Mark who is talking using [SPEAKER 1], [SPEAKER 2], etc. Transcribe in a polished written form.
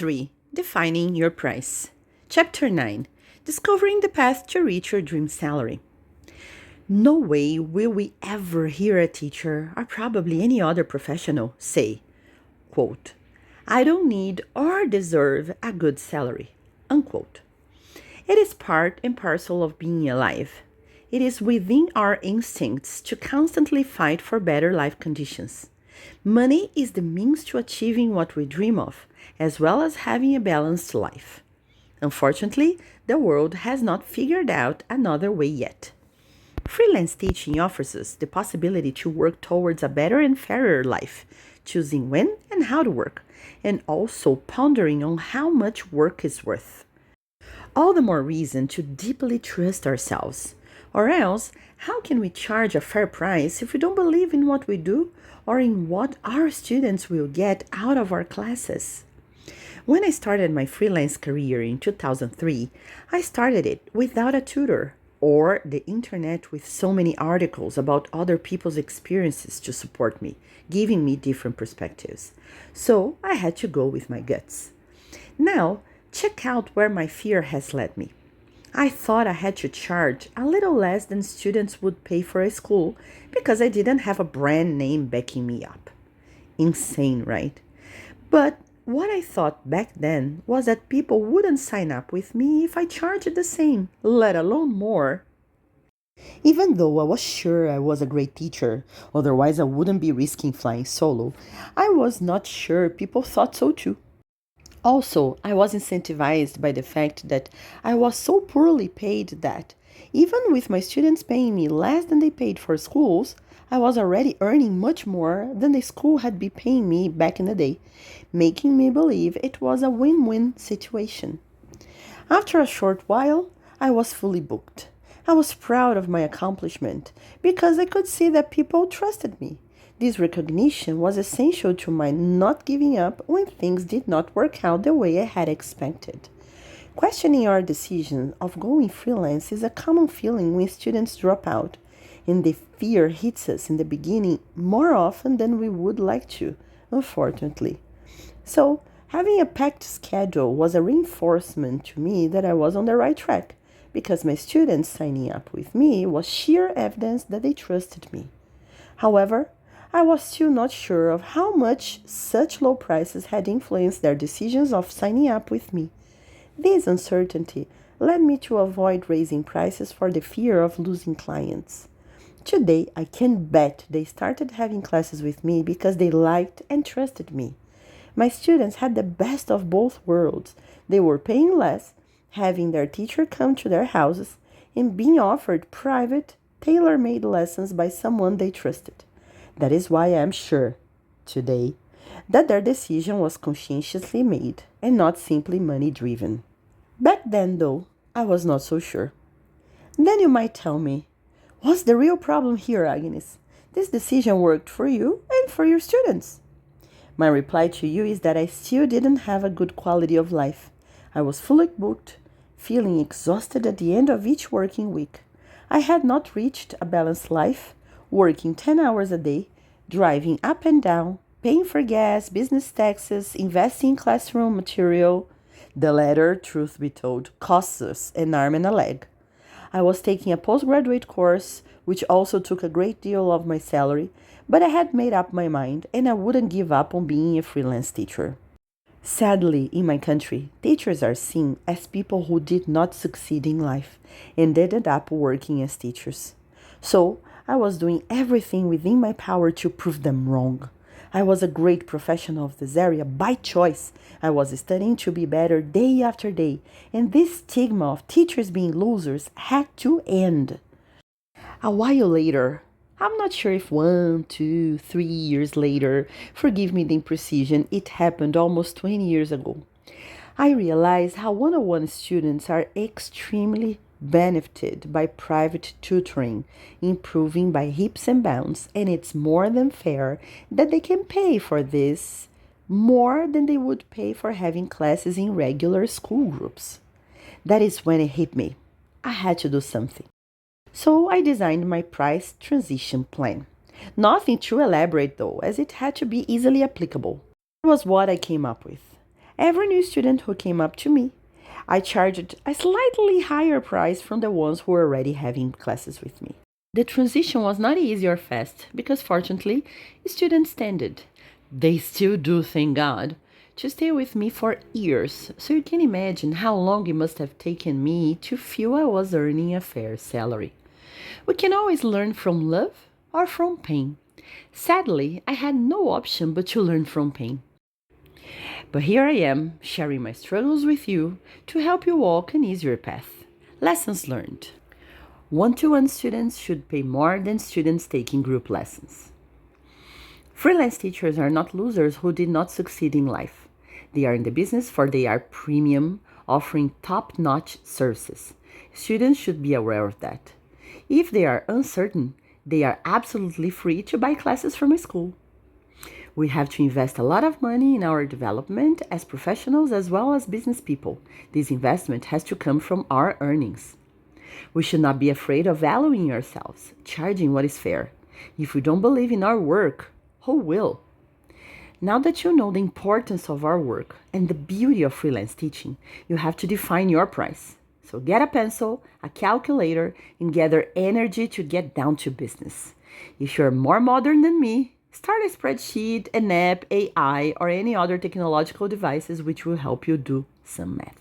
[SPEAKER 1] 3. Defining your price. Chapter 9. Discovering the path to reach your dream salary. No way will we ever hear a teacher, or probably any other professional, say, quote, "I don't need or deserve a good salary," unquote. It is part and parcel of being alive. It is within our instincts to constantly fight for better life conditions. Money is the means to achieving what we dream of, as well as having a balanced life. Unfortunately, the world has not figured out another way yet. Freelance teaching offers us the possibility to work towards a better and fairer life, choosing when and how to work, and also pondering on how much work is worth. All the more reason to deeply trust ourselves. Or else, how can we charge a fair price if we don't believe in what we do or in what our students will get out of our classes? When I started my freelance career in 2003, I started it without a tutor or the internet with so many articles about other people's experiences to support me, giving me different perspectives. So I had to go with my guts. Now, check out where my fear has led me. I thought I had to charge a little less than students would pay for a school because I didn't have a brand name backing me up. Insane, right? But what I thought back then was that people wouldn't sign up with me if I charged the same, let alone more. Even though I was sure I was a great teacher, otherwise I wouldn't be risking flying solo, I was not sure people thought so too. Also, I was incentivized by the fact that I was so poorly paid that, even with my students paying me less than they paid for schools, I was already earning much more than the school had been paying me back in the day, making me believe it was a win-win situation. After a short while, I was fully booked. I was proud of my accomplishment because I could see that people trusted me. This recognition was essential to my not giving up when things did not work out the way I had expected. Questioning our decision of going freelance is a common feeling when students drop out, and the fear hits us in the beginning more often than we would like to, unfortunately. So, having a packed schedule was a reinforcement to me that I was on the right track, because my students signing up with me was sheer evidence that they trusted me. However, I was still not sure of how much such low prices had influenced their decisions of signing up with me. This uncertainty led me to avoid raising prices for the fear of losing clients. Today, I can bet they started having classes with me because they liked and trusted me. My students had the best of both worlds. They were paying less, having their teacher come to their houses, and being offered private, tailor-made lessons by someone they trusted. That is why I am sure, today, that their decision was conscientiously made and not simply money-driven. Back then, though, I was not so sure. Then you might tell me, what's the real problem here, Agnes? This decision worked for you and for your students. My reply to you is that I still didn't have a good quality of life. I was fully booked, feeling exhausted at the end of each working week. I had not reached a balanced life, working 10 hours a day, driving up and down, paying for gas, business taxes, investing in classroom material. The latter, truth be told, costs us an arm and a leg. I was taking a postgraduate course, which also took a great deal of my salary, but I had made up my mind and I wouldn't give up on being a freelance teacher. Sadly, in my country, teachers are seen as people who did not succeed in life and ended up working as teachers. So, I was doing everything within my power to prove them wrong. I was a great professional of this area by choice. I was studying to be better day after day, and this stigma of teachers being losers had to end. A while later, I'm not sure if 1, 2, 3 years later, forgive me the imprecision, it happened almost 20 years ago. I realized how one-on-one students are extremely benefited by private tutoring, improving by leaps and bounds, and it's more than fair that they can pay for this more than they would pay for having classes in regular school groups. That is when it hit me. I had to do something. So I designed my price transition plan. Nothing too elaborate though, as it had to be easily applicable. It was what I came up with. Every new student who came up to me, I charged a slightly higher price from the ones who were already having classes with me. The transition was not easy or fast because, fortunately, students tended. They still do, thank God, to stay with me for years, so you can imagine how long it must have taken me to feel I was earning a fair salary. We can always learn from love or from pain. Sadly, I had no option but to learn from pain. But here I am, sharing my struggles with you to help you walk an easier path. Lessons learned. One-to-one students should pay more than students taking group lessons. Freelance teachers are not losers who did not succeed in life. They are in the business for they are premium, offering top-notch services. Students should be aware of that. If they are uncertain, they are absolutely free to buy classes from a school. We have to invest a lot of money in our development as professionals as well as business people. This investment has to come from our earnings. We should not be afraid of valuing ourselves, charging what is fair. If we don't believe in our work, who will? Now that you know the importance of our work and the beauty of freelance teaching, you have to define your price. So get a pencil, a calculator, and gather energy to get down to business. If you're more modern than me, start a spreadsheet, an app, AI, or any other technological devices which will help you do some math.